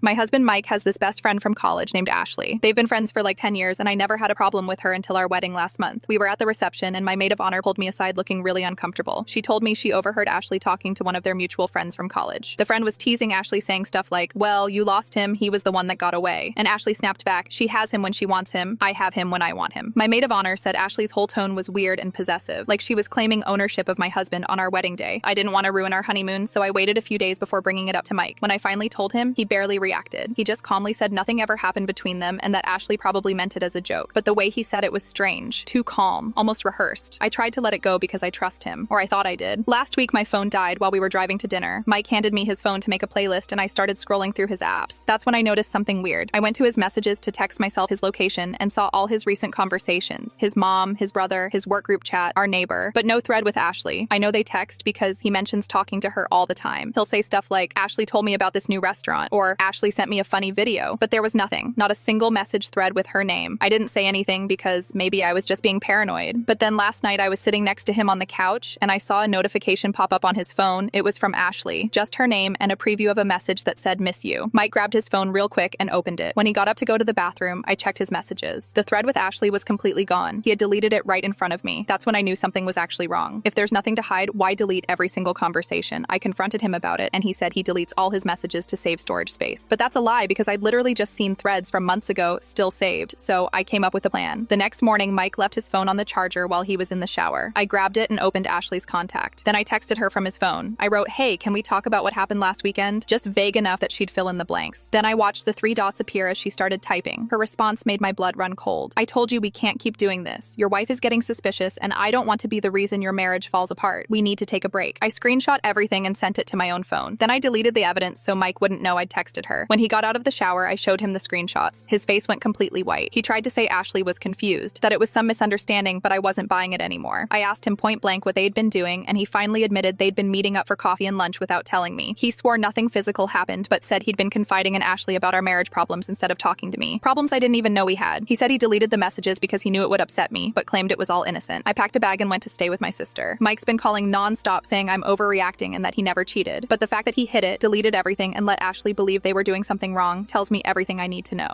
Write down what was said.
My husband Mike has this best friend from college named Ashley. They've been friends for like 10 years, and I never had a problem with her until our wedding last month. We were at the reception, and my maid of honor pulled me aside looking really uncomfortable. She told me she overheard Ashley talking to one of their mutual friends from college. The friend was teasing Ashley, saying stuff like, "Well, you lost him, he was the one that got away." And Ashley snapped back, "She has him when she wants him, I have him when I want him." My maid of honor said Ashley's whole tone was weird and possessive, like she was claiming ownership of my husband on our wedding day. I didn't want to ruin our honeymoon, so I waited a few days before bringing it up to Mike. When I finally told him, he barely reacted. He just calmly said nothing ever happened between them and that Ashley probably meant it as a joke. But the way he said it was strange, too calm, almost rehearsed. I tried to let it go because I trust him, or I thought I did. Last week, my phone died while we were driving to dinner. Mike handed me his phone to make a playlist, and I started scrolling through his apps. That's when I noticed something weird. I went to his messages to text myself his location and saw all his recent conversations. His mom, his brother, his work group chat, our neighbor, but no thread with Ashley. I know they text because he mentions talking to her all the time. He'll say stuff like, "Ashley told me about this new restaurant," or "Ashley sent me a funny video," but there was nothing, not a single message thread with her name. I didn't say anything because maybe I was just being paranoid. But then last night I was sitting next to him on the couch and I saw a notification pop up on his phone. It was from Ashley, just her name and a preview of a message that said, "Miss you." Mike grabbed his phone real quick and opened it. When he got up to go to the bathroom, I checked his messages. The thread with Ashley was completely gone. He had deleted it right in front of me. That's when I knew something was actually wrong. If there's nothing to hide, why delete every single conversation? I confronted him about it and he said he deletes all his messages to save storage space. But that's a lie because I'd literally just seen threads from months ago still saved, so I came up with a plan. The next morning, Mike left his phone on the charger while he was in the shower. I grabbed it and opened Ashley's contact. Then I texted her from his phone. I wrote, "Hey, can we talk about what happened last weekend?" Just vague enough that she'd fill in the blanks. Then I watched the 3 dots appear as she started typing. Her response made my blood run cold. "I told you we can't keep doing this. Your wife is getting suspicious and I don't want to be the reason your marriage falls apart. We need to take a break." I screenshot everything and sent it to my own phone. Then I deleted the evidence so Mike wouldn't know I'd texted her. When he got out of the shower, I showed him the screenshots. His face went completely white. He tried to say Ashley was confused, that it was some misunderstanding, but I wasn't buying it anymore. I asked him point blank what they'd been doing, and he finally admitted they'd been meeting up for coffee and lunch without telling me. He swore nothing physical happened, but said he'd been confiding in Ashley about our marriage problems instead of talking to me. Problems I didn't even know we had. He said he deleted the messages because he knew it would upset me, but claimed it was all innocent. I packed a bag and went to stay with my sister. Mike's been calling non-stop saying I'm overreacting and that he never cheated, but the fact that he hid it, deleted everything, and let Ashley believe they were doing something wrong tells me everything I need to know.